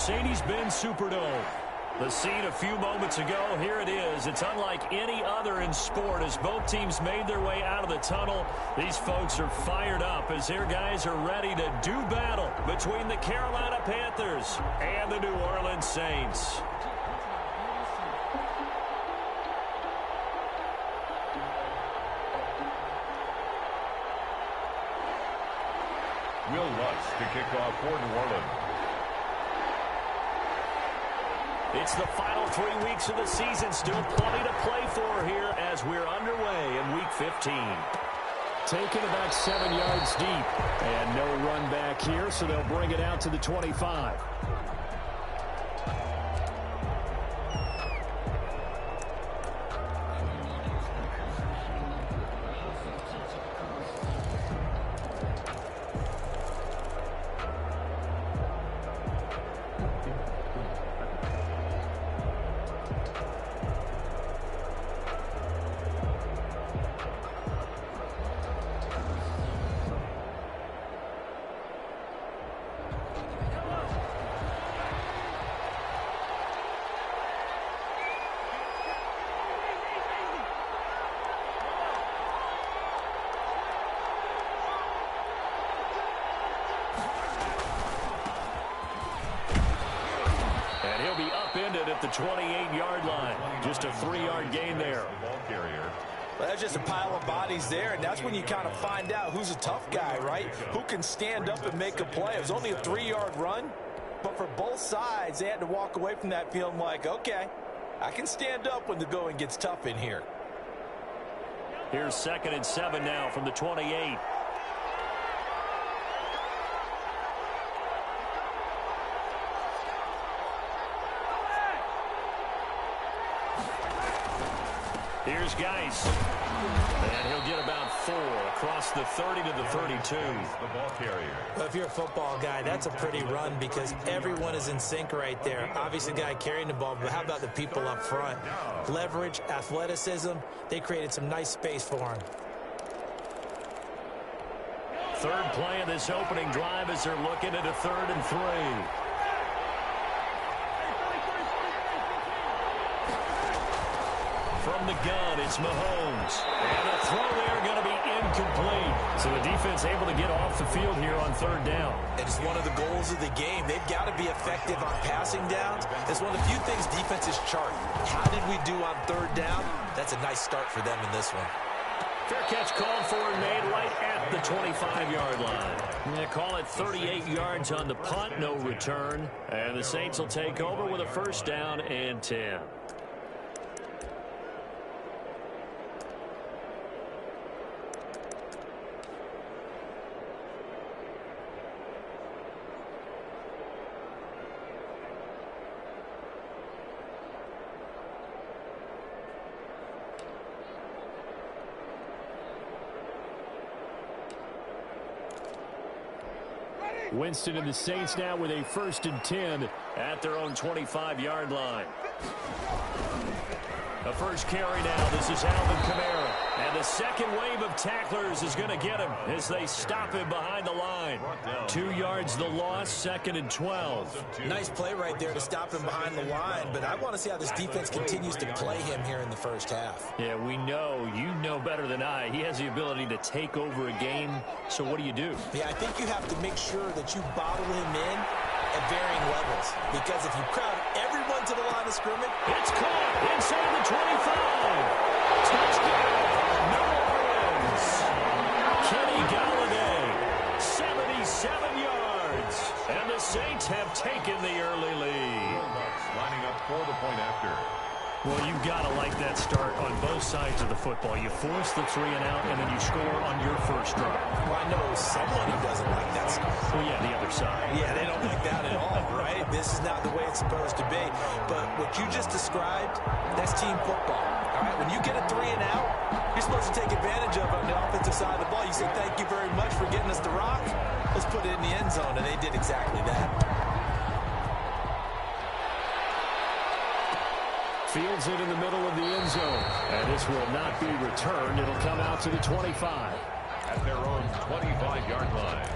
Mercedes-Benz Superdome. The scene a few moments ago, here it is. It's unlike any other in sport as both teams made their way out of the tunnel. These folks are fired up as their guys are ready to do battle between the Carolina Panthers and the New Orleans Saints. Will Lutz to kick off for New Orleans. It's the final 3 weeks of the season. Still plenty to play for here as we're underway in Week 15. Taken about 7 yards deep. And no run back here, so they'll bring it out to the 25. At the 28-yard line. Just a 3-yard gain there. Well, that's just a pile of bodies there, and that's when you kind of find out who's a tough guy, right? Who can stand up and make a play. It was only a 3-yard run, but for both sides, they had to walk away from that feeling like, okay, I can stand up when the going gets tough in here. Here's 2nd and 7 now from the 28. Here's Geis. And he'll get about 4 across the 30 to the 32. The ball carrier. Well, if you're a football guy, that's a pretty run because everyone is in sync right there. Obviously, the guy carrying the ball, but how about the people up front? Leverage, athleticism, they created some nice space for him. Third play of this opening drive as they're looking at a 3rd and 3. From the gun, it's Mahomes. And a throw there going to be incomplete. So the defense able to get off the field here on 3rd down. It's one of the goals of the game. They've got to be effective on passing downs. It's one of the few things defenses chart. How did we do on 3rd down? That's a nice start for them in this one. Fair catch called for and made right at the 25-yard line. They call it 38 yards on the punt, no return. And the Saints will take over with a 1st down and 10. Winston and the Saints now with a 1st and 10 at their own 25-yard line. The first carry now. This is Alvin Kamara. And the second wave of tacklers is going to get him as they stop him behind the line. 2 yards the loss, 2nd and 12. Nice play right there to stop him behind the line, but I want to see how this defense continues to play him here in the 1st half. Yeah, we know. You know better than I. He has the ability to take over a game. So what do you do? Yeah, I think you have to make sure that you bottle him in at varying levels. Because if you crowd everyone to the line of scrimmage, it's caught inside the 25. Touchdown, New Orleans. Kenny Galladay, 77 yards. And the Saints have taken the early lead. Lining up for the point after. Well, you've got to like that start on both sides of the football. You force the 3 and out, and then you score on your first drive. Well, I know someone who doesn't like that stuff. Well, yeah, the other side. Yeah, they don't like that at all, right? This is not the way it's supposed to be. But what you just described, that's team football. All right, when you get a 3 and out, you're supposed to take advantage of it on the offensive side of the ball. You say, thank you very much for getting us the rock. Let's put it in the end zone, and they did exactly that. Fields it in the middle of the end zone. And this will not be returned. It'll come out to the 25. At their own 25-yard line.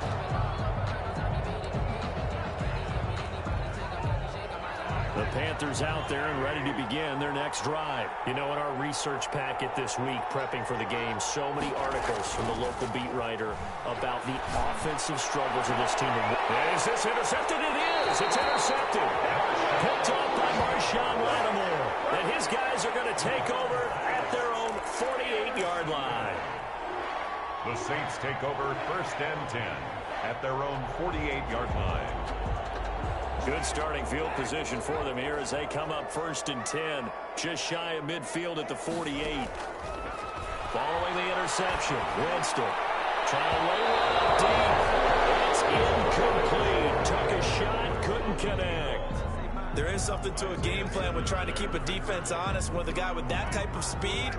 The Panthers out there and ready to begin their next drive. You know, in our research packet this week, prepping for the game, so many articles from the local beat writer about the offensive struggles of this team. Is this intercepted? It is. It's intercepted. Picked off by Marshawn Lattimore. And his guys are going to take over at their own 48-yard line. The Saints take over 1st and 10 at their own 48-yard line. Good starting field position for them here as they come up 1st and 10. Just shy of midfield at the 48. Following the interception, Winston trying to lay one up deep. It's incomplete. Took a shot, couldn't connect. There is something to a game plan with trying to keep a defense honest. With a guy with that type of speed,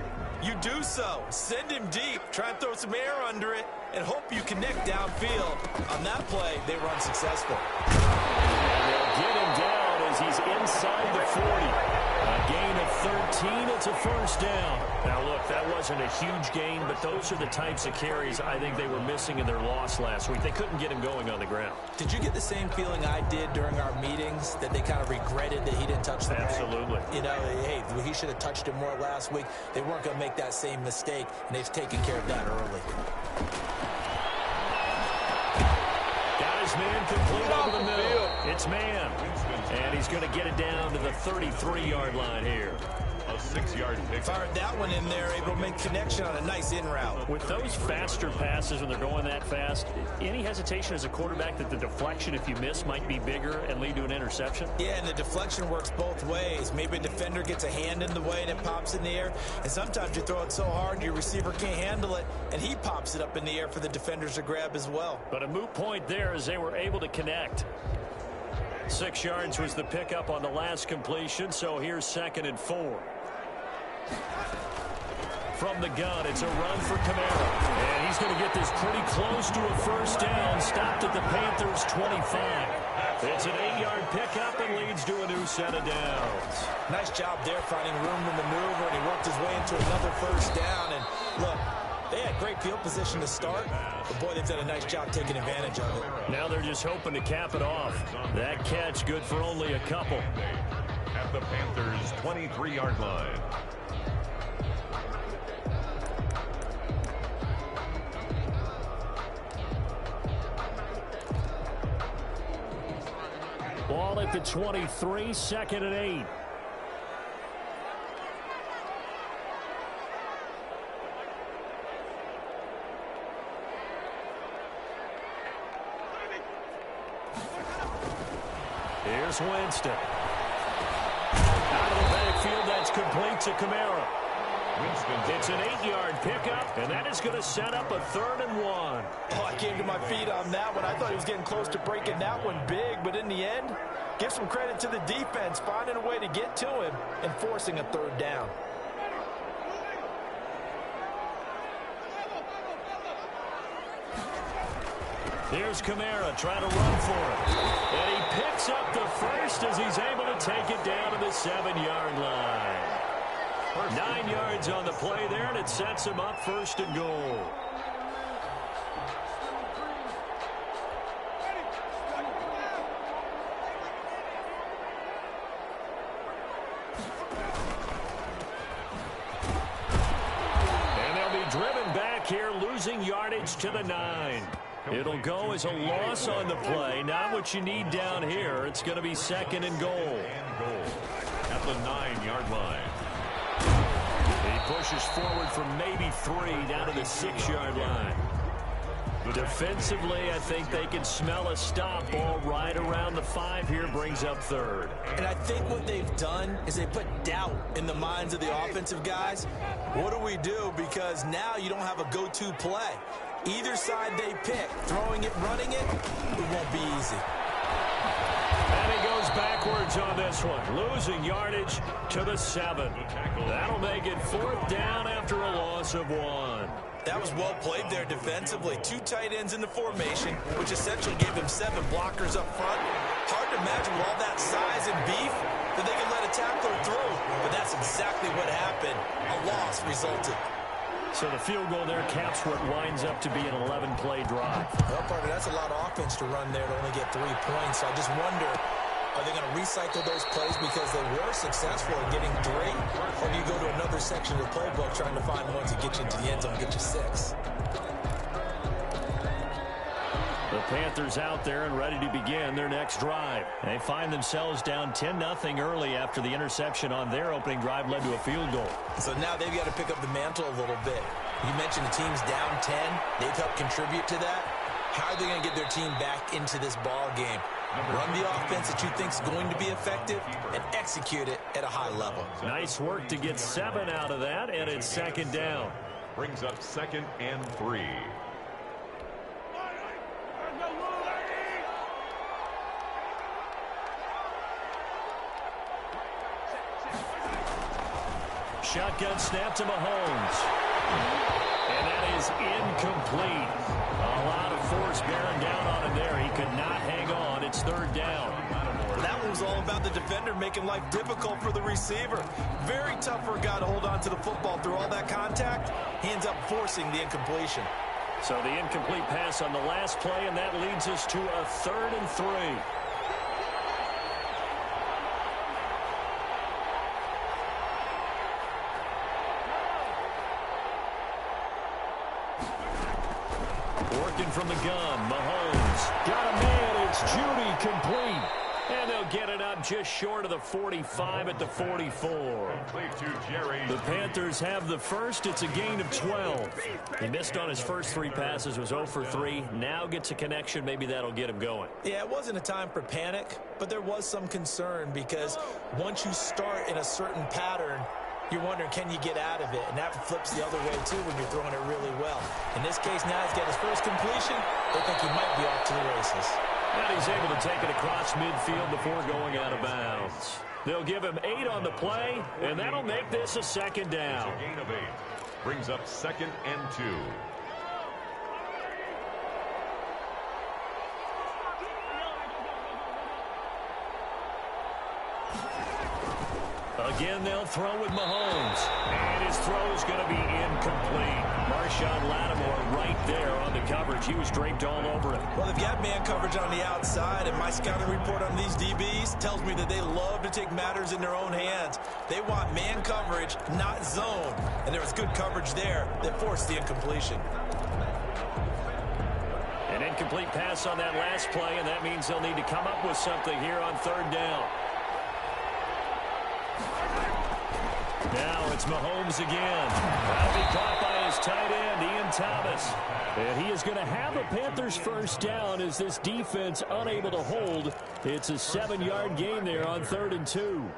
you do so. Send him deep. Try and throw some air under it and hope you connect downfield. On that play, they run successful. And they'll get him down as he's inside the 40. A gain of 13. It's a 1st down. Now, look, that wasn't a huge gain, but those are the types of carries I think they were missing in their loss last week. They couldn't get him going on the ground. Did you get the same feeling I did during our meetings, that they kind of regretted that he didn't touch the ball? Absolutely. You know, hey, he should have touched it more last week. They weren't going to make that same mistake, and they've taken care of that early. Got his man complete over the middle. It's man. And he's going to get it down to the 33-yard line here. A 6-yard pick. Fired that one in there, able to make connection on a nice in route. With those faster passes when they're going that fast, any hesitation as a quarterback that the deflection, if you miss, might be bigger and lead to an interception? Yeah, and the deflection works both ways. Maybe a defender gets a hand in the way and it pops in the air. And sometimes you throw it so hard your receiver can't handle it, and he pops it up in the air for the defenders to grab as well. But a moot point there as they were able to connect. 6 yards was the pickup on the last completion, so here's 2nd and 4. From the gun, it's a run for Kamara. And he's going to get this pretty close to a 1st down. Stopped at the Panthers' 25. It's an 8-yard pickup and leads to a new set of downs. Nice job there finding room to maneuver, and he worked his way into another 1st down. And look, they had great field position to start, but boy, they've done a nice job taking advantage of it. Now they're just hoping to cap it off. That catch good for only a couple. At the Panthers' 23-yard line. Ball at the 23, 2nd and 8. Here's Winston. Out of the backfield, that's complete to Kamara. It's an 8-yard pickup, and that is going to set up a 3rd and 1. Oh, I came to my feet on that one. I thought he was getting close to breaking that one big, but in the end, give some credit to the defense, finding a way to get to him and forcing a 3rd down. Here's Kamara trying to run for it. And he picks up the 1st as he's able to take it down to the 7-yard line. 9 yards on the play there, and it sets him up 1st and goal. And they'll be driven back here, losing yardage to the 9. It'll go as a loss on the play. Not what you need down here. It's going to be 2nd and goal. At the 9-yard line. He pushes forward from maybe 3 down to the 6-yard line. Defensively, I think they can smell a stop. Ball right around the 5 here, brings up 3rd. And I think what they've done is they put doubt in the minds of the offensive guys. What do we do? Because now you don't have a go-to play. Either side they pick, throwing it, running it, it won't be easy. And he goes backwards on this one, losing yardage to the 7. That'll make it 4th down after a loss of 1. That was well played there defensively. 2 tight ends in the formation, which essentially gave him 7 blockers up front. Hard to imagine with all that size and beef that they could let a tackler through. But that's exactly what happened. A loss resulted. So the field goal there caps what winds up to be an 11-play drive. Well, partner, that's a lot of offense to run there to only get 3 points. So I just wonder, Are they going to recycle those plays because they were successful in getting 3? Or do you go to another section of the playbook trying to find one to get you into the end zone and get you 6? The Panthers out there and ready to begin their next drive. They find themselves down 10-0 early after the interception on their opening drive led to a field goal. So now they've got to pick up the mantle a little bit. You mentioned the team's down 10. They've helped contribute to that. How are they going to get their team back into this ball game? Run the offense that you think is going to be effective and execute it at a high level. Nice work to get 7 out of that, and it's second down. Brings up 2nd and 3. Shotgun snap to Mahomes. And that is incomplete. A lot of force bearing down on him there. He could not hang on. It's 3rd down. That one was all about the defender making life difficult for the receiver. Very tough for a guy to hold on to the football through all that contact. He ends up forcing the incompletion. So the incomplete pass on the last play, and that leads us to a 3rd and 3. Working from the gun, Mahomes. Got a man, it's Judy, complete. And they'll get it up just short of the 45 at the 44. The Panthers have the first. It's a gain of 12. He missed on his first 3 passes, was 0 for 3. Now gets a connection. Maybe that'll get him going. Yeah, it wasn't a time for panic, but there was some concern because once you start in a certain pattern, you're wondering, can you get out of it? And that flips the other way, too, when you're throwing it really well. In this case, now he's got his first completion. They think he might be off to the races. And he's able to take it across midfield before going out of bounds. They'll give him 8 on the play, and that'll make this a second down. A gain of 8. Brings up 2nd and 2. Again, they'll throw with Mahomes. And his throw is going to be incomplete. Marshawn Lattimore right there on the coverage. He was draped all over him. Well, if you have man coverage on the outside, and my scouting report on these DBs tells me that they love to take matters in their own hands. They want man coverage, not zone. And there was good coverage there that forced the incompletion. An incomplete pass on that last play, and that means they'll need to come up with something here on 3rd down. Now it's Mahomes again. That'll be caught by his tight end, Ian Thomas. And he is going to have a Panthers first down as this defense unable to hold. It's a 7-yard gain there on 3rd and 2.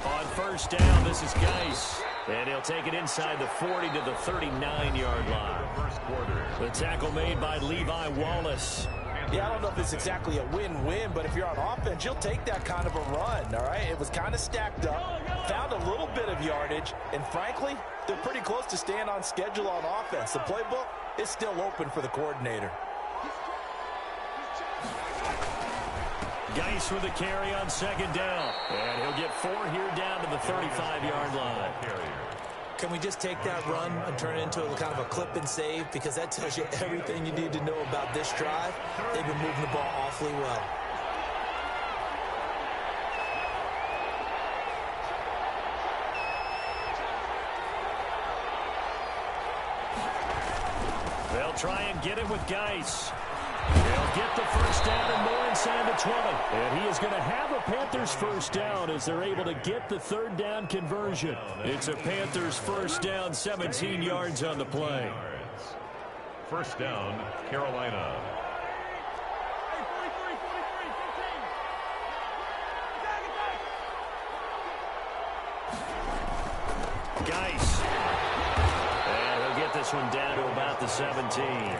On first down, this is Geis. And he'll take it inside the 40 to the 39-yard line. First quarter. The tackle made by Levi Wallace. Yeah, I don't know if it's exactly a win-win, but if you're on offense, you'll take that kind of a run, all right? It was kind of stacked up, found a little bit of yardage, and frankly, they're pretty close to staying on schedule on offense. The playbook is still open for the coordinator. Geis with a carry on 2nd down. And he'll get 4 here down to the 35-yard line. Can we just take that run and turn it into a kind of a clip and save? Because that tells you everything you need to know about this drive. They've been moving the ball awfully well. They'll try and get it with Geis. They'll get the first down and more inside the 20. And he is going to have a Panthers first down as they're able to get the 3rd down conversion. It's a Panthers first down, 17 yards on the play. First down, Carolina. Geis. And he'll get this one down to about the 17.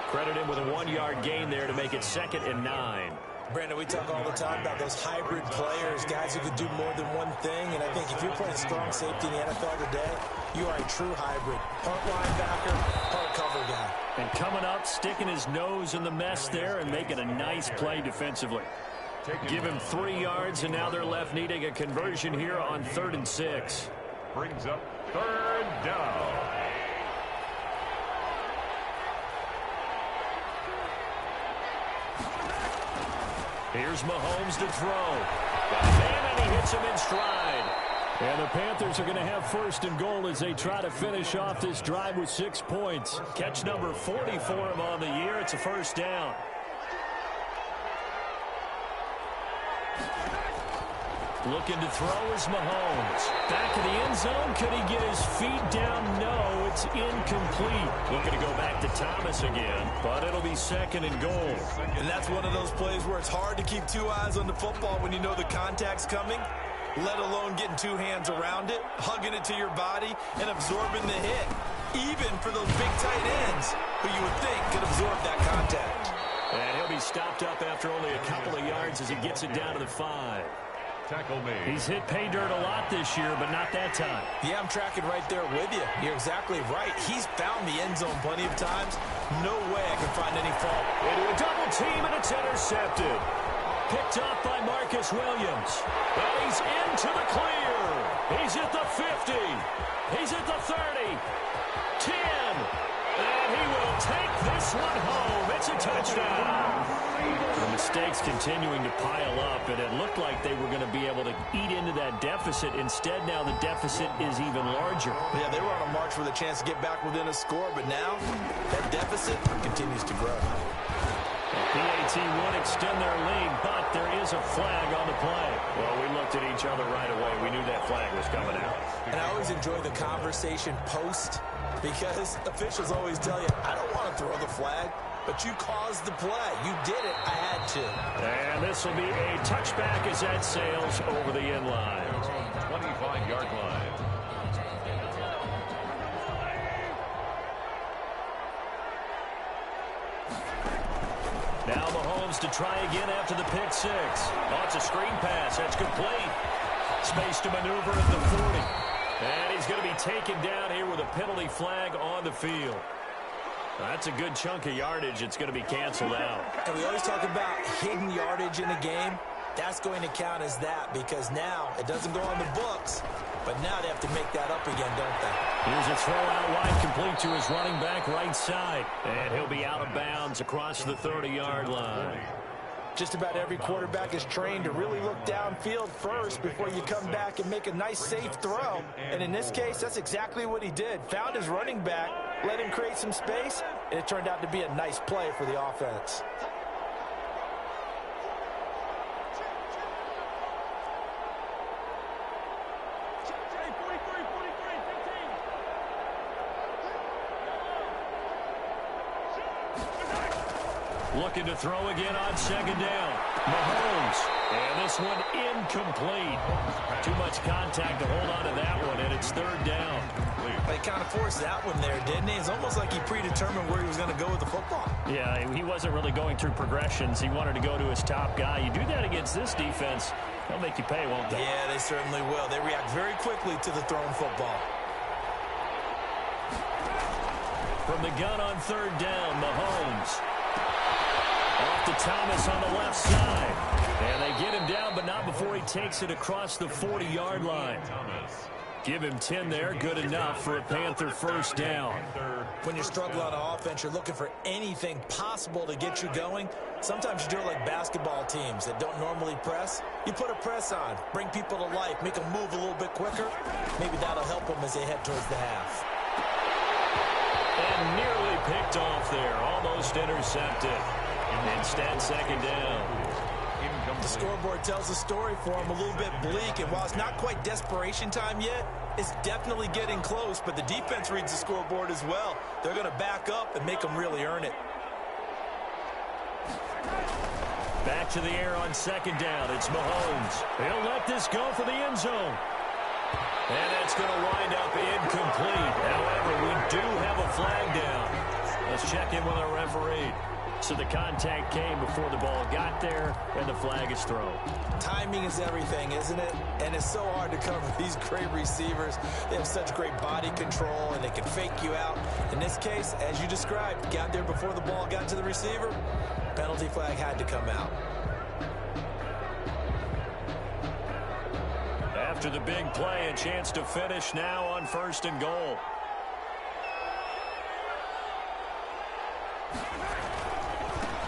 Credit him with a 1-yard gain there to make it 2nd and 9. Brandon, we talk all the time about those hybrid players, guys who could do more than one thing. And I think if you're playing strong safety in the NFL today, you are a true hybrid. Part linebacker, part cover guy. And coming up, sticking his nose in the mess there and making a nice play defensively. Give him 3 yards, and now they're left needing a conversion here on 3rd and 6. Brings up 3rd down. Here's Mahomes to throw. And he hits him in stride. And the Panthers are going to have first and goal as they try to finish off this drive with 6 points. Catch number 40 for him on the year. It's a first down. Looking to throw is Mahomes. Back in the end zone. Could he get his feet down? No, it's incomplete. Looking to go back to Thomas again, but it'll be second and goal. And that's one of those plays where it's hard to keep two eyes on the football when you know the contact's coming, let alone getting two hands around it, hugging it to your body, and absorbing the hit, even for those big tight ends who you would think could absorb that contact. And he'll be stopped up after only a couple of yards as he gets it down to the 5. Tackle made. He's hit pay dirt a lot this year, but not that time. Yeah, I'm tracking right there with you. You're exactly right. He's found the end zone plenty of times. No way I can find any fault. Into a double team, and it's intercepted. Picked up by Marcus Williams. And he's into the clear. He's at the 50. He's at the 30. 10. And he will take this one home. It's a touchdown. The mistakes continuing to pile up, and it looked like they were going to be able to eat into that deficit. Instead, now the deficit is even larger. Yeah, they were on a march with a chance to get back within a score, but now that deficit continues to grow. PAT would extend their lead, but there is a flag on the play. Well, we looked at each other right away. We knew that flag was coming out. And I always enjoy the conversation post, because officials always tell you, I don't want to throw the flag, but you caused the play. You did it. I had to. And this will be a touchback as that sails over the end line. 25-yard line. Now Mahomes to try again after the pick 6. Oh, it's a screen pass. That's complete. Space to maneuver at the 40. And he's going to be taken down here with a penalty flag on the field. That's a good chunk of yardage. It's going to be canceled out. And we always talk about hidden yardage in a game. That's going to count as that, because now it doesn't go on the books, but now they have to make that up again, don't they? Here's a throw out wide, complete to his running back right side. And he'll be out of bounds across the 30-yard line. Just about every quarterback is trained to really look downfield first before you come back and make a nice, safe throw. And in this case, that's exactly what he did. Found his running back, let him create some space, and it turned out to be a nice play for the offense. Looking to throw again on second down. Mahomes. And this one incomplete. Too much contact to hold on to that one, and it's third down. He kind of forced that one there, didn't he? It's almost like he predetermined where he was going to go with the football. Yeah, he wasn't really going through progressions. He wanted to go to his top guy. You do that against this defense, they'll make you pay, won't they? Yeah, they certainly will. They react very quickly to the thrown football. From the gun on third down, Mahomes. Off to Thomas on the left side. And they get him down, but not before he takes it across the 40-yard line. Give him 10 there. Good enough for a Panther first down. When you're struggling on offense, you're looking for anything possible to get you going. Sometimes you do it like basketball teams that don't normally press. You put a press on, bring people to life, make them move a little bit quicker. Maybe that'll help them as they head towards the half. And nearly picked off there. Almost intercepted. Instead, second down. The scoreboard tells the story for him, a little bit bleak, and while it's not quite desperation time yet, it's definitely getting close, but the defense reads the scoreboard as well. They're going to back up and make them really earn it. Back to the air on second down. It's Mahomes. He'll let this go for the end zone. And that's going to wind up incomplete. However, we do have a flag down. Let's check in with our referee. So the contact came before the ball got there, and the flag is thrown. Timing is everything, isn't it? And it's so hard to cover these great receivers. They have such great body control, and they can fake you out. In this case, as you described, got there before the ball got to the receiver. Penalty flag had to come out. After the big play, a chance to finish now on first and goal.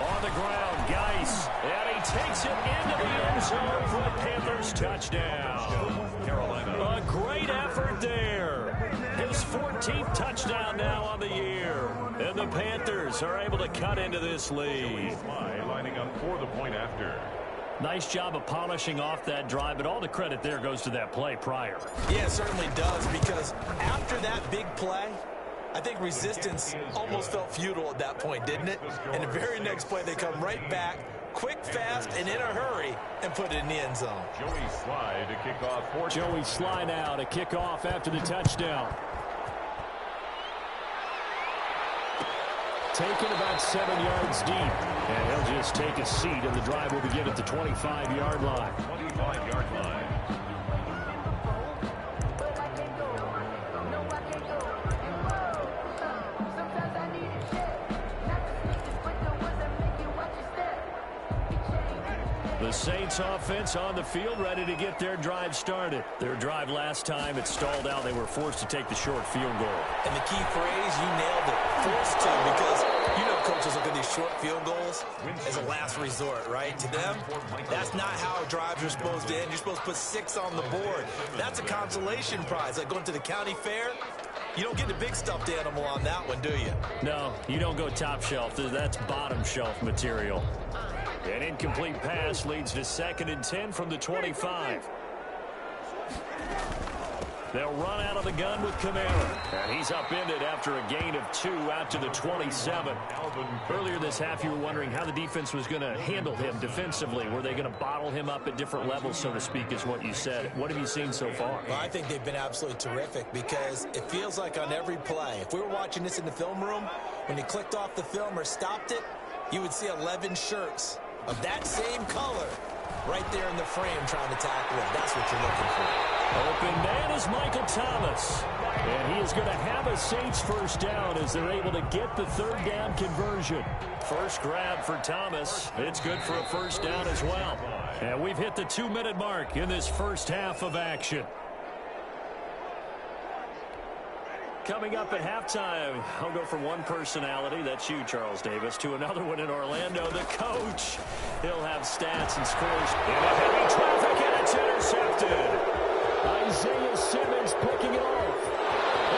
On the ground, Geis, and he takes it into the end zone for a Panthers touchdown. Carolina. A great effort there. His 14th touchdown now on the year. And the Panthers are able to cut into this lead. Sly lining up for the point after. Nice job of polishing off that drive, but all the credit there goes to that play prior. Yeah, it certainly does, because after that big play, I think resistance almost felt futile at that point, didn't it? And the very next play, they come right back, quick, fast, and in a hurry, and put it in the end zone. Joey Sly to kick off for Joey Sly now to kick off after the touchdown. Taken about 7 yards deep. And he'll just take a seat, and the drive will begin at the 25-yard line. 25-yard line. The Saints offense on the field, ready to get their drive started. Their drive last time, it stalled out. They were forced to take the short field goal. And the key phrase, you nailed it, forced to, because you know coaches look at these short field goals as a last resort, right? To them, that's not how drives are supposed to end. You're supposed to put 6 on the board. That's a consolation prize, like going to the county fair. You don't get the big stuffed animal on that one, do you? No, you don't go top shelf. That's bottom shelf material. An incomplete pass leads to 2nd and 10 from the 25. They'll run out of the gun with Kamara. And he's upended after a gain of 2 out to the 27. Earlier this half, you were wondering how the defense was going to handle him defensively. Were they going to bottle him up at different levels, so to speak, is what you said. What have you seen so far? Well, I think they've been absolutely terrific, because it feels like on every play, if we were watching this in the film room, when you clicked off the film or stopped it, you would see 11 shirts of that same color right there in the frame trying to tackle it. That's what you're looking for. Open man is Michael Thomas. And he is going to have a Saints first down as they're able to get the 3rd down conversion. First grab for Thomas. It's good for a first down as well. And we've hit the 2-minute mark in this first half of action. Coming up at halftime, I'll go from one personality, that's you, Charles Davis, to another one in Orlando, the coach. He'll have stats and scores. Into heavy traffic, and it's intercepted. Isaiah Simmons picking it off.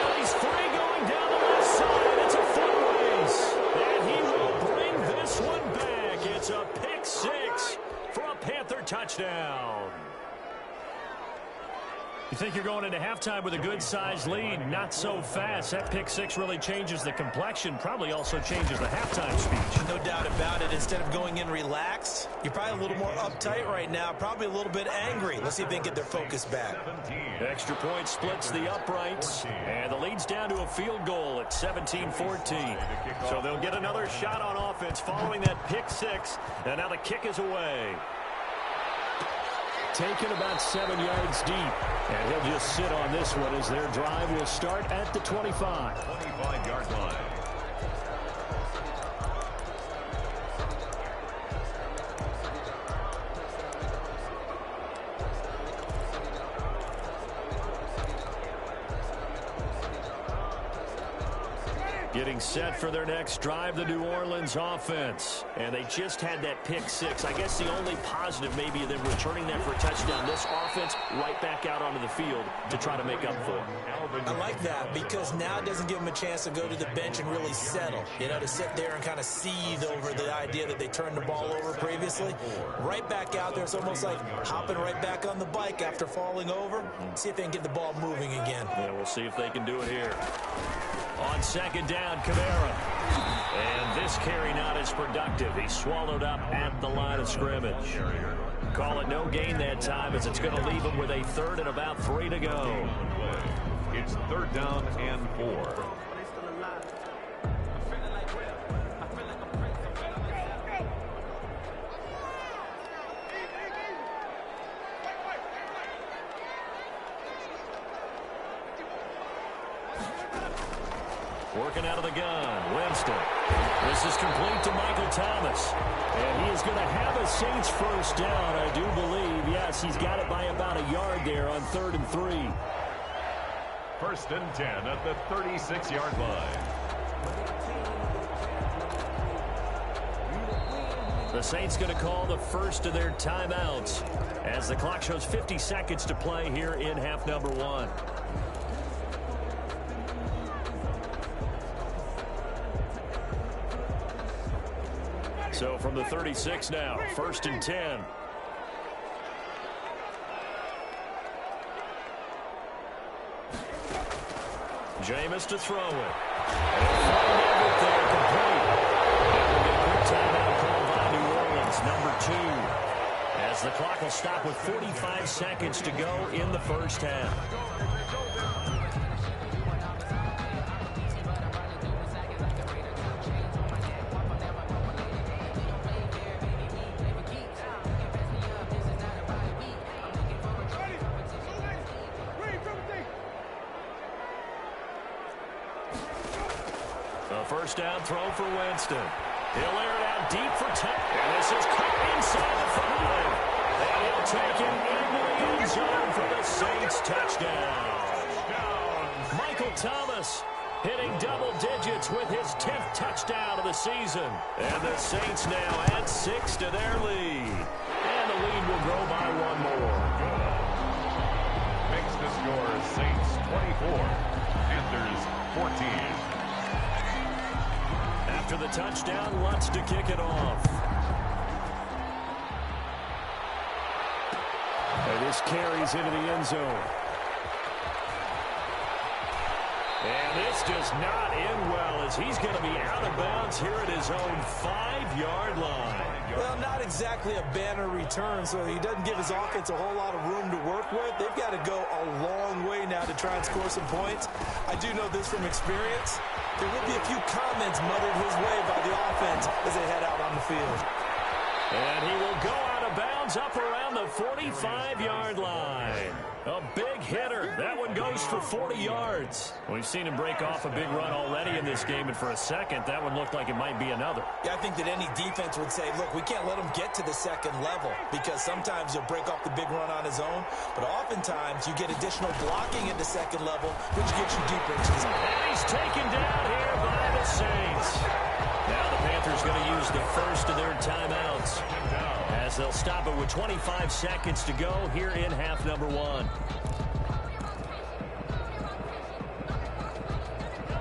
And he's free going down the left side. It's a foot race. And he will bring this one back. It's a pick 6 for a Panther touchdown. You think you're going into halftime with a good-sized lead. Not so fast. That pick 6 really changes the complexion. Probably also changes the halftime speech. No doubt about it. Instead of going in relaxed, you're probably a little more uptight right now. Probably a little bit angry. Let's see if they can get their focus back. Extra point splits the uprights. And the lead's down to a field goal at 17-14. So they'll get another shot on offense following that pick 6. And now the kick is away. Taken about 7 yards deep. And he'll just sit on this one as their drive will start at the 25. 25-yard line. Getting set for their next drive, the New Orleans offense. And they just had that pick 6. I guess the only positive maybe of them returning that for a touchdown. This offense right back out onto the field to try to make up for it. I like that, because now it doesn't give them a chance to go to the bench and really settle. You know, to sit there and kind of seethe over the idea that they turned the ball over previously. Right back out there. It's almost like hopping right back on the bike after falling over. See if they can get the ball moving again. Yeah, we'll see if they can do it here. On 2nd down, Kamara. And this carry not as productive. He swallowed up at the line of scrimmage. Call it no gain that time, as it's going to leave him with a 3rd and about 3 to go. It's 3rd down and 4. Working out of the gun, Winston. This is complete to Michael Thomas. And he is going to have a Saints first down, I do believe. Yes, he's got it by about a yard there on 3rd and 3. 1st and 10 at the 36-yard line. The Saints going to call the first of their timeouts as the clock shows 50 seconds to play here in half number 1. So from the 36 now, 1st and 10. Jameis to throw it. And there, complete. And we'll get a quick timeout called by New Orleans, number 2. As the clock will stop with 45 seconds to go in the first half. A first down throw for Winston. He'll air it out deep for 10. And this is caught inside the 5. And he'll take it into the end zone for the Saints touchdown. Michael Thomas hitting double digits with his 10th touchdown of the season. And the Saints now add 6 to their lead. And the lead will grow by 1 more. Makes the score Saints 24, Panthers 14. After the touchdown, Lutz to kick it off. And this carries into the end zone. And this does not end well as he's going to be out of bounds here at his own 5-yard line. Well, not exactly a banner return, so he doesn't give his offense a whole lot of room to work with. They've got to go a long way now to try and score some points. I do know this from experience. There will be a few comments muttered his way by the offense as they head out on the field. And he will go out of bounds up around the 45-yard line. A big hitter. That one goes for 40 yards. We've seen him break off a big run already in this game, and for a second, that one looked like it might be another. Yeah, I think that any defense would say, look, we can't let him get to the second level because sometimes he'll break off the big run on his own, but oftentimes you get additional blocking at the second level, which gets you deeper into the... And he's taken down here by the Saints. Now the Panthers going to use the first of their timeouts as they'll stop it with 25 seconds to go here in half number 1.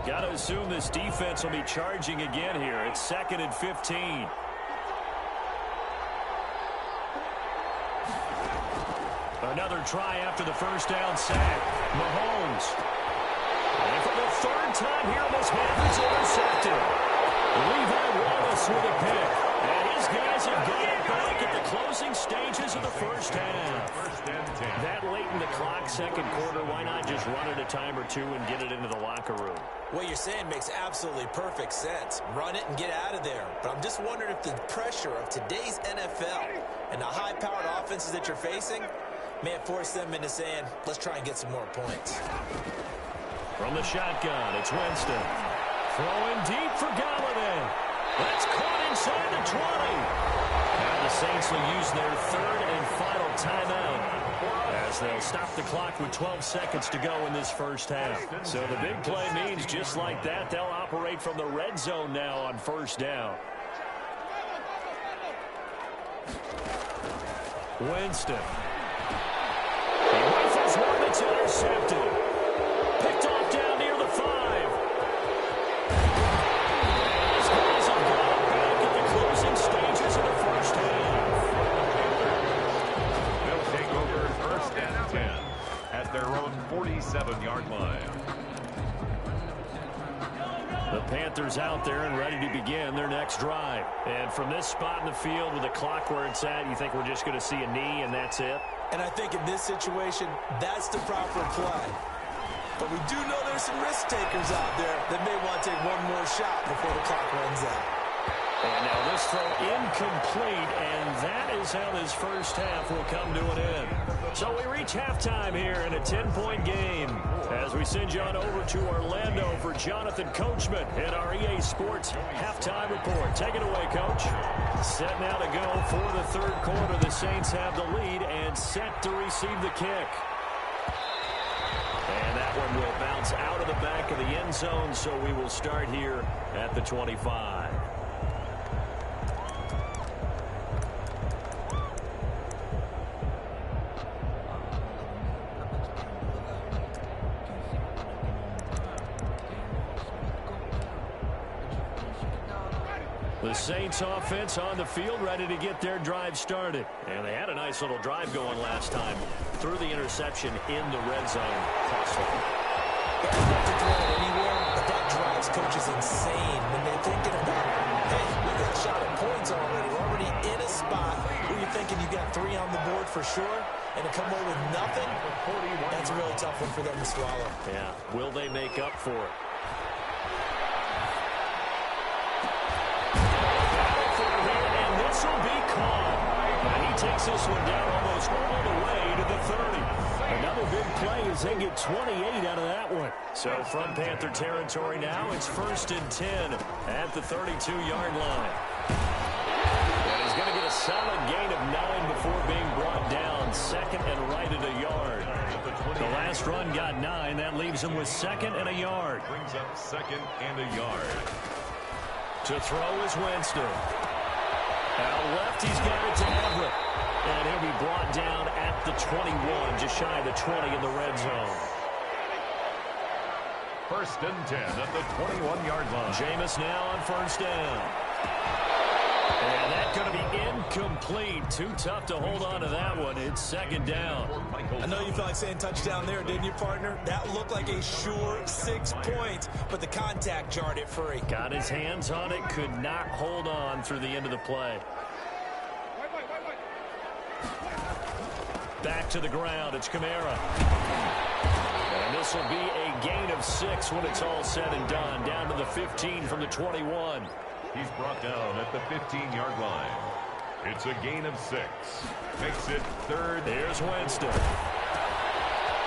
Got to assume this defense will be charging again here. It's 2nd and 15. Another try after the first down sack. Mahomes. And for the 3rd time here in this half, he's intercepted. Levi Wallace with a pick. And his guys have got it back at the closing stages of the first half. That late in the clock, second quarter, why not just run it a time or two and get it into the locker room? What you're saying makes absolutely perfect sense. Run it and get out of there. But I'm just wondering if the pressure of today's NFL and the high-powered offenses that you're facing may have forced them into saying, let's try and get some more points. From the shotgun, it's Winston. Throwing deep for Galladay. That's caught inside the 20. Now the Saints will use their 3rd and final timeout as they'll stop the clock with 12 seconds to go in this first half. So the big play means just like that, they'll operate from the red zone now on first down. Winston. He rifles one that's intercepted. Picked off down near the 5. These guys have got it back at the closing stages of the first half. They'll take over 1st and 10 at their own 47-yard line. The Panthers out there and ready to begin their next drive. And from this spot in the field with the clock where it's at, you think we're just going to see a knee and that's it? And I think in this situation, that's the proper play. But we do know there's some risk takers out there that may want to take one more shot before the clock runs out. And now this throw incomplete, and that is how this first half will come to an end. So we reach halftime here in a 10-point game as we send you on over to Orlando for Jonathan Coachman in our EA Sports halftime report. Take it away, Coach. Set now to go for the 3rd quarter. The Saints have the lead and set to receive the kick. And that one will bounce out of the back of the end zone, so we will start here at the 25. The Saints offense on the field, ready to get their drive started. And they had a nice little drive going last time. Threw the interception in the red zone. Costly. To throw it anywhere, but that drives coaches insane when they're thinking about, hey, we got a shot at points already. We're already in a spot where you're thinking you got 3 on the board for sure, and to come away with nothing, that's a really tough one for them to swallow. Yeah, will they make up for it? And this will be caught. And he takes this one down almost all the way to the 30. Another big play as they get 28 out of that one. So from Panther territory now, it's 1st and 10 at the 32-yard line. And he's going to get a solid gain of 9 before being brought down. 2nd and right at a yard. The last run got 9. That leaves him with 2nd and a yard. Brings up 2nd and a yard. To throw is Winston. Out left, he's got it to Everett. And he'll be brought down at the 21, just shy of the 20 in the red zone. 1st and 10 at the 21-yard line. Jameis now on 1st down. And that's going to be incomplete. Too tough to hold on to that one. It's 2nd down. I know you felt like saying touchdown there, didn't you, partner? That looked like a sure 6 points, but the contact jarred it free. Got his hands on it, could not hold on through the end of the play. Back to the ground, it's Kamara. And this will be a gain of 6 when it's all said and done. Down to the 15 from the 21. He's brought down at the 15-yard line. It's a gain of 6. Makes it 3rd. Here's Winston.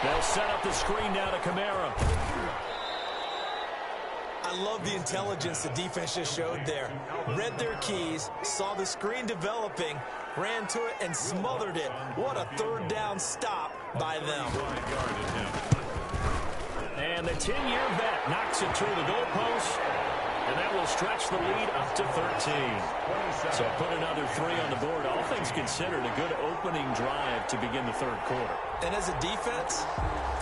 They'll set up the screen now to Kamara. I love the intelligence the defense just showed there. Read their keys, saw the screen developing, ran to it, and smothered it. What a 3rd down stop by them. And the 10-year vet knocks it through the goalpost. And that will stretch the lead up to 13. So put another 3 on the board. All things considered, a good opening drive to begin the 3rd quarter. And as a defense,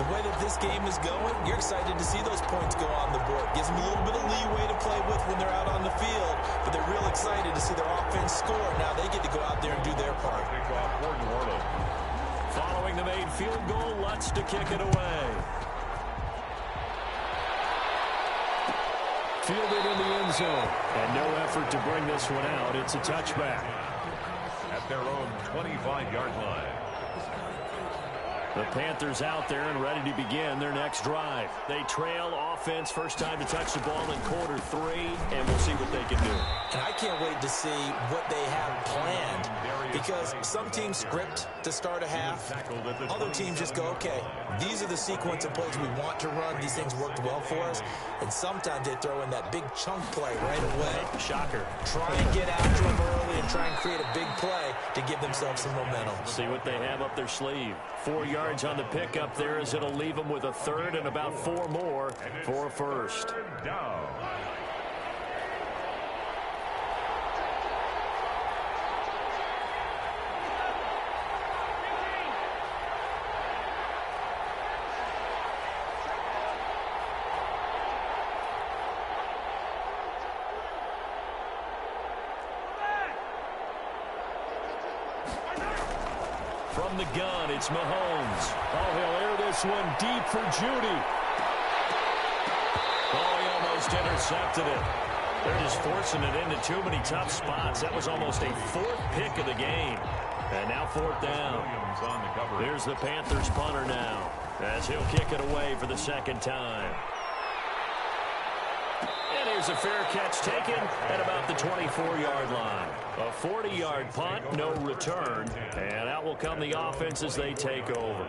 the way that this game is going, you're excited to see those points go on the board. Gives them a little bit of leeway to play with when they're out on the field. But they're real excited to see their offense score. Now they get to go out there and do their part. Following the made field goal, Lutz to kick it away. Fielded in the end zone. And no effort to bring this one out. It's a touchback. At their own 25-yard line. The Panthers out there and ready to begin their next drive. They trail offense, first time to touch the ball in quarter 3, and we'll see what they can do. And I can't wait to see what they have planned, because some teams script to start a half. Other teams just go, okay, these are the sequence of plays we want to run. These things worked well for us. And sometimes they throw in that big chunk play right away. Shocker. Try and get after them early and try and create a big play to give themselves some momentum. See what they have up their sleeve. 4 yards on the pickup there as it'll leave them with a 3rd and about 4 more for a 1st. Down. From the gun, it's Mahomes. Oh, he'll air this one deep for Judy. Oh, he almost intercepted it. They're just forcing it into too many tough spots. That was almost a 4th pick of the game. And now 4th down. Here's the Panthers punter now, as he'll kick it away for the 2nd time. And here's a fair catch taken at about the 24-yard line. A 40-yard punt, no return. And out will come the offense as they take over.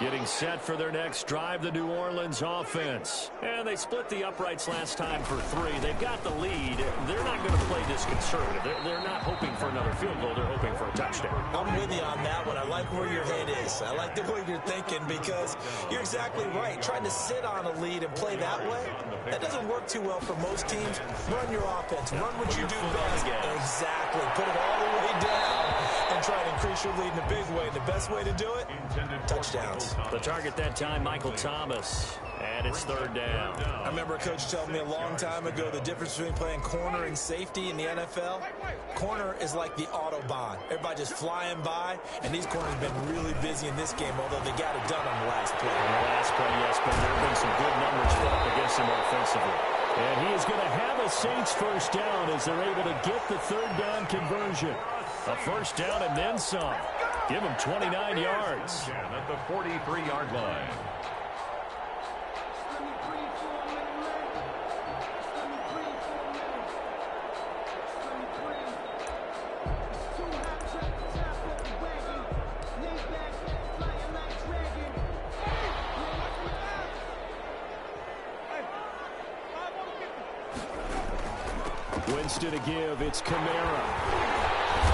Getting set for their next drive, the New Orleans offense. And they split the uprights last time for 3. They've got the lead. They're not going to play this conservative. They're not hoping for another field goal. They're hoping for a touchdown. I'm with you on that one. I like where your head is. I like the way you're thinking, because you're exactly right. Trying to sit on a lead and play that way, that doesn't work too well for most teams. Run your offense. Run what you do best. Exactly. Put it all the way down and try to increase your lead in a big way. And the best way to do it, touchdowns. The target that time, Michael Thomas. And it's third down. I remember a coach telling me a long time ago the difference between playing corner and safety in the NFL. Corner is like the Autobahn. Everybody just flying by, and these corners have been really busy in this game, although they got it done on the last play. On the last play, yes, but there have been some good numbers put up against him offensively. And he is going to have a Saints first down as they're able to get the third down conversion. A first down and then some. Give him 29 yards. At the 43-yard line. Winston to give. It's Kamara.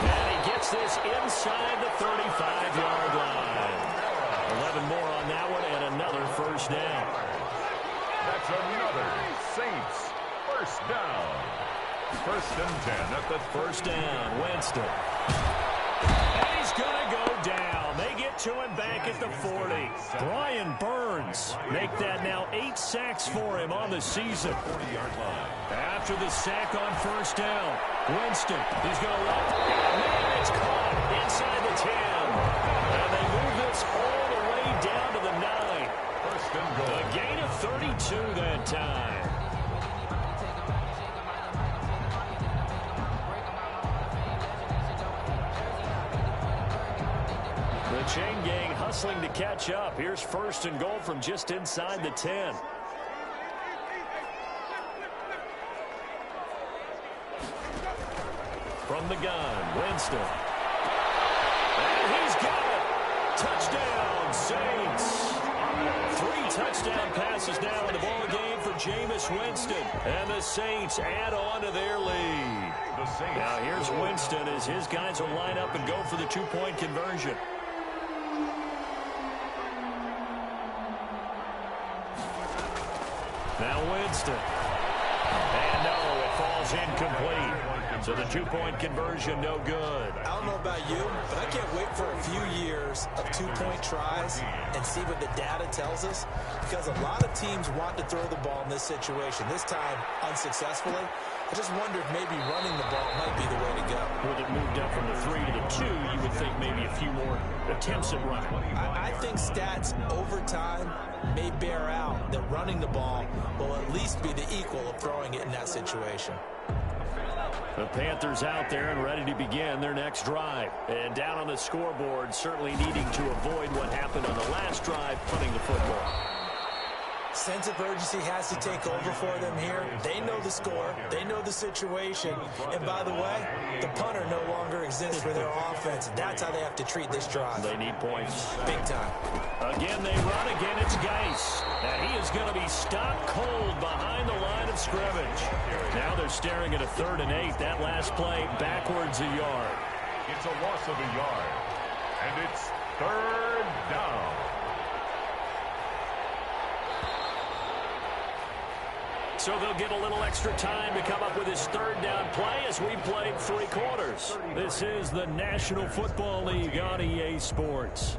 And he gets this inside the 35-yard line. 11 more on that one and another first down. That's another Saints first down. First and 10 at the first down. Winston. And he's going to go down. They get to him back at the 40. Brian Burns make that now 8 sacks for him on the season. 40-yard line. After the sack on first down, Winston, he's going to run. Man, it's caught inside the 10. And they move this all the way down to the 9. First and goal. A gain of 32 that time. The chain gang hustling to catch up. Here's first and goal from just inside the 10. From the gun, Winston. And he's got it. Touchdown, Saints. 3 touchdown passes now in the ball game for Jameis Winston. And the Saints add on to their lead. Now here's Winston as his guys will line up and go for the 2-point conversion. Now Winston. And no, it falls incomplete. So the 2-point conversion, no good. I don't know about you, but I can't wait for a few years of 2-point tries and see what the data tells us, because a lot of teams want to throw the ball in this situation. This time, unsuccessfully. I just wonder if maybe running the ball might be the way to go. With it moved up from the 3 to the 2, you would think maybe a few more attempts at running. I think stats over time may bear out that running the ball will at least be the equal of throwing it in that situation. The Panthers out there and ready to begin their next drive. And down on the scoreboard, certainly needing to avoid what happened on the last drive, punting the football. Sense of urgency has to take over for them here. They know the score. They know the situation. And by the way, the punter no longer exists for their offense. That's how they have to treat this drive. They need points. Big time. Again, they run. Again, it's Geis. And he is going to be stopped cold behind the line of scrimmage. Now they're staring at a 3rd and 8. That last play backwards a yard. It's a loss of a yard. And it's 3rd down. So they'll get a little extra time to come up with his 3rd down play as we played 3 quarters. This is the National Football League on EA Sports.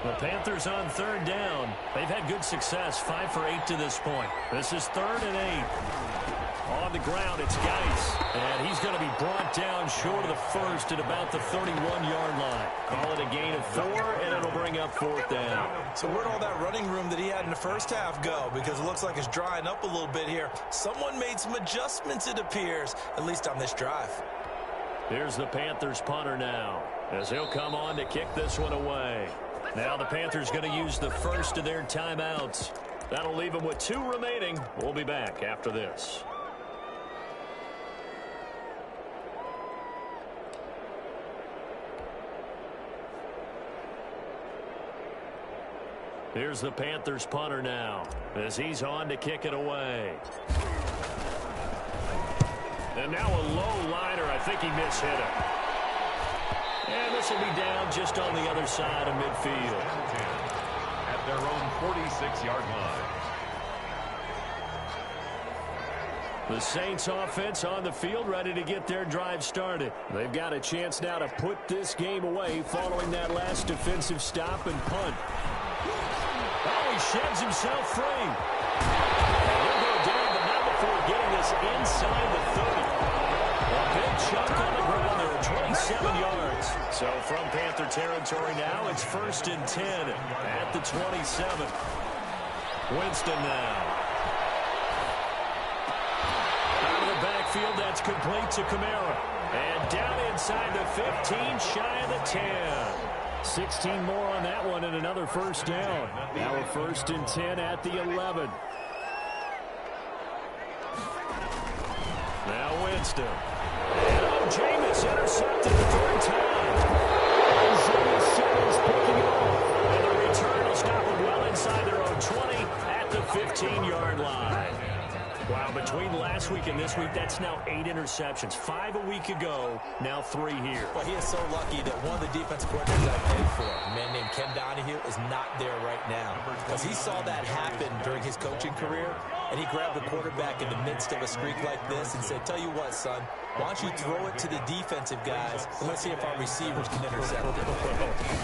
The Panthers on 3rd down. They've had good success, 5 for 8 to this point. This is 3rd and 8. On the ground, it's Geis. And he's going to be brought down short of the first at about the 31-yard line. Call it a gain of 4, and it'll bring up 4th down. So where'd all that running room that he had in the first half go? Because it looks like it's drying up a little bit here. Someone made some adjustments, it appears, at least on this drive. Here's the Panthers punter now, as he'll come on to kick this one away. Now the Panthers going to use the first of their timeouts. That'll leave them with 2 remaining. We'll be back after this. Here's the Panthers punter now, as he's on to kick it away. And now a low liner. I think he mishit it. And this will be down just on the other side of midfield. At their own 46-yard line. The Saints offense on the field, ready to get their drive started. They've got a chance now to put this game away following that last defensive stop and punt. Oh, he sheds himself free. And he'll go down, but not before getting this inside the 30. A big chunk on the ground there, 27 yards. So from Panther territory now, it's 1st and 10 at the 27. Winston now. Backfield, that's complete to Kamara. And down inside the 15, shy of the 10. 16 more on that one and another first down. Now a 1st and 10 at the 11. Now Winston. And Jameis intercepted the 3rd time. Isaiah Simmons picking it off. And the return will stop them well inside their own 20 at the 15-yard line. Wow, between last week and this week, that's now 8 interceptions. 5 a week ago, now 3 here. Well, he is so lucky that one of the defensive coordinators I played for, a man named Ken Donahue, is not there right now. Because he saw that happen during his coaching career, and he grabbed the quarterback in the midst of a streak like this and said, tell you what, son, why don't you throw it to the defensive guys, and let's see if our receivers can intercept it.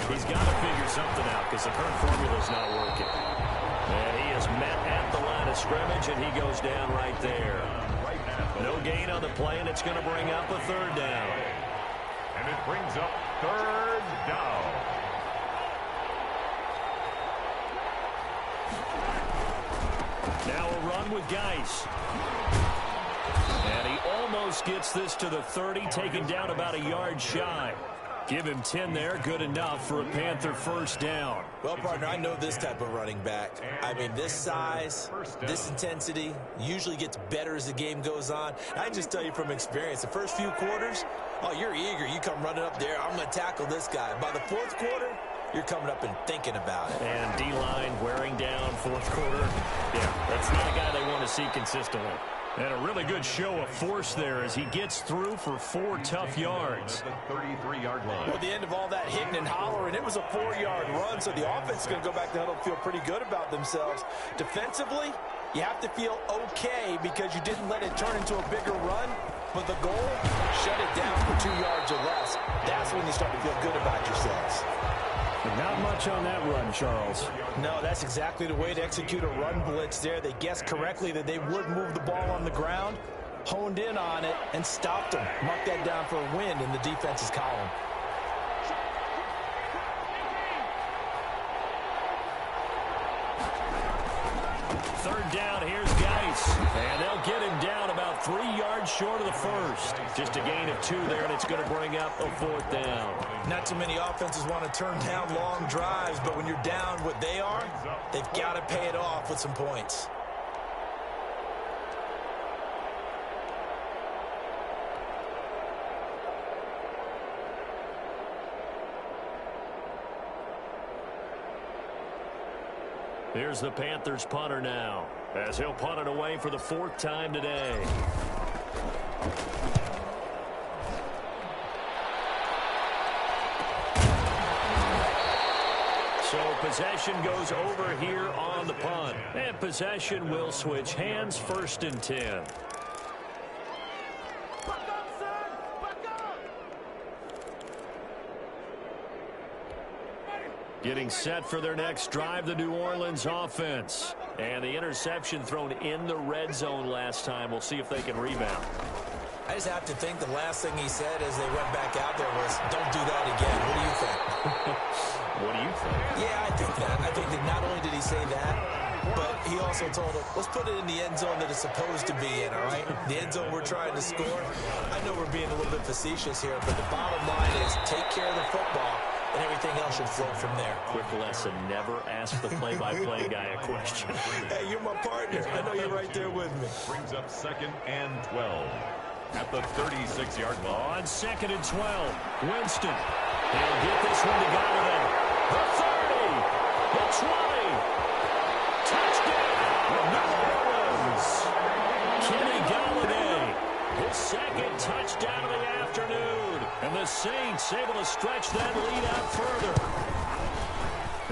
He's got to figure something out because the current formula's not working. And he is met at the line of scrimmage, and he goes down right there. No gain on the play, and it's going to bring up a 3rd down. And it brings up 3rd down. Now a run with Geis. And he almost gets this to the 30, taken down about a yard shy. Give him 10 there, good enough for a Panther 1st down. Well, partner, I know this type of running back. I mean, this size, this intensity usually gets better as the game goes on. I just tell you from experience, the first few quarters, oh, you're eager. You come running up there, I'm going to tackle this guy. By the 4th quarter, you're coming up and thinking about it. And D-line wearing down 4th quarter. Yeah, that's not a guy they want to see consistently. And a really good show of force there as he gets through for 4 tough yards. At the 33-yard line. Well, at the end of all that hitting and hollering, it was a 4-yard run, so the offense is going to go back to huddle and feel pretty good about themselves. Defensively, you have to feel okay because you didn't let it turn into a bigger run. But the goal, shut it down for 2 yards or less. That's when you start to feel good about yourselves. Not much on that run, Charles. No, that's exactly the way to execute a run blitz there. They guessed correctly that they would move the ball on the ground, honed in on it, and stopped them. Mark that down for a win in the defense's column. Third down, here's Geis. And they'll get him down about 3 yards short of the 1st. Just a gain of 2 there, and it's going to bring up a 4th down. Not too many offenses want to turn down long drives, but when you're down what they are, they've got to pay it off with some points. Here's the Panthers punter now, as he'll punt it away for the 4th time today. So possession goes over here on the punt. And possession will switch hands, 1st and 10. Getting set for their next drive, the New Orleans offense. And the interception thrown in the red zone last time. We'll see if they can rebound. I just have to think the last thing he said as they went back out there was, don't do that again. What do you think? What do you think? Yeah, I think that. I think that not only did he say that, but he also told him, let's put it in the end zone that it's supposed to be in, all right? The end zone we're trying to score. I know we're being a little bit facetious here, but the bottom line is take care of the football, and everything else should flow from there. Quick lesson, never ask the play-by-play guy a question. Hey, you're my partner. I know you're right there with me. Brings up 2nd and 12 at the 36-yard line. On 2nd and 12, Winston. He'll get this one to Galladay. The 30, the 20. Touchdown, New Orleans. Kenny Galladay, his 2nd touchdown of the afternoon. And the Saints able to stretch that lead out further.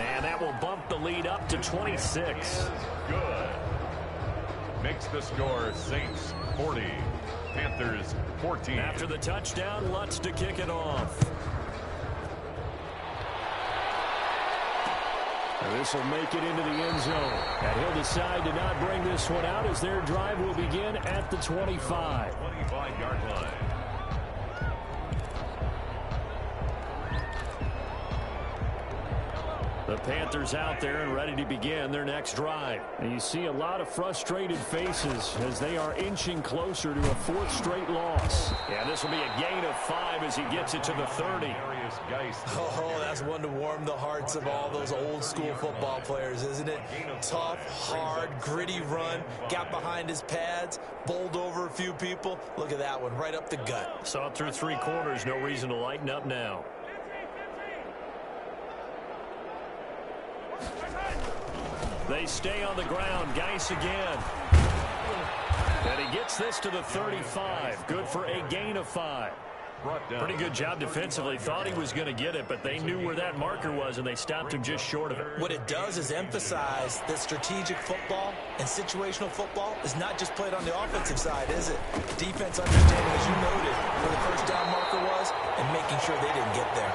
And that will bump the lead up to 26. Good. Makes the score Saints 40, Panthers 14. After the touchdown, Lutz to kick it off. And this will make it into the end zone. And he'll decide to not bring this one out as their drive will begin at the 25. 25-yard line. The Panthers out there and ready to begin their next drive. And you see a lot of frustrated faces as they are inching closer to a fourth straight loss. Yeah, this will be a gain of 5 as he gets it to the 30. Oh, that's one to warm the hearts of all those old school football players, isn't it? Tough, hard, gritty run, got behind his pads, bowled over a few people. Look at that one, right up the gut. Saw it through 3 quarters, no reason to lighten up now. They stay on the ground. Geis again. And he gets this to the 35. Good for a gain of 5. Pretty good job defensively. Thought he was going to get it, but they knew where that marker was, and they stopped him just short of it. What it does is emphasize that strategic football and situational football is not just played on the offensive side, is it? Defense understanding, as you noted, where the first down marker was and making sure they didn't get there.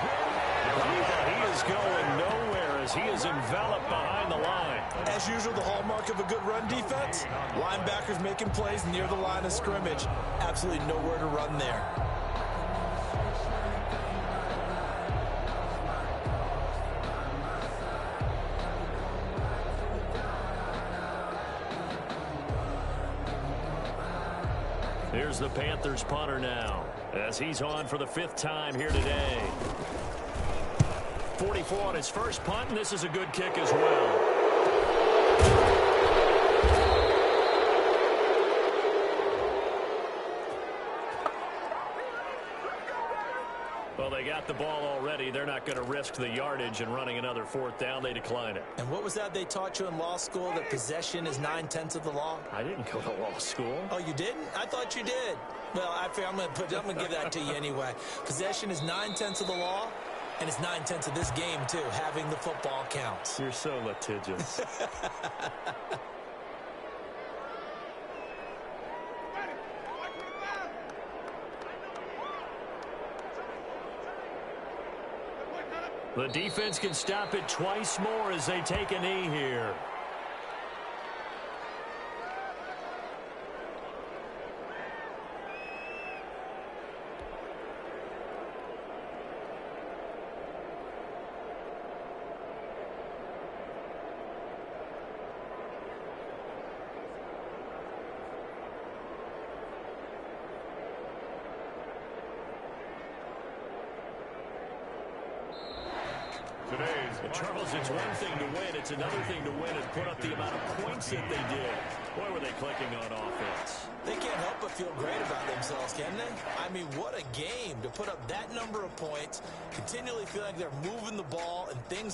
He is going nowhere as he is enveloped behind the line. As usual, the hallmark of a good run defense, linebackers making plays near the line of scrimmage. Absolutely nowhere to run there. Here's the Panthers punter now as he's on for the 5th time here today. 44 on his first punt, and this is a good kick as well. Well, they got the ball already. They're not going to risk the yardage and running another 4th down. They decline it. And what was that they taught you in law school, that possession is 9/10 of the law? I didn't go to law school. Oh, you didn't? I thought you did. Well, I'm going to give that to you anyway. Possession is 9/10 of the law, and it's 9/10 of this game, too. Having the football counts. You're so litigious. The defense can stop it twice more as they take a knee here. Charles, it's one thing to win. It's another thing to win and put up the amount of points that they did. Boy, were they clicking on offense. They can't help but feel great about themselves, can they? I mean, what a game to put up that number of points, continually feel like they're moving the ball and things are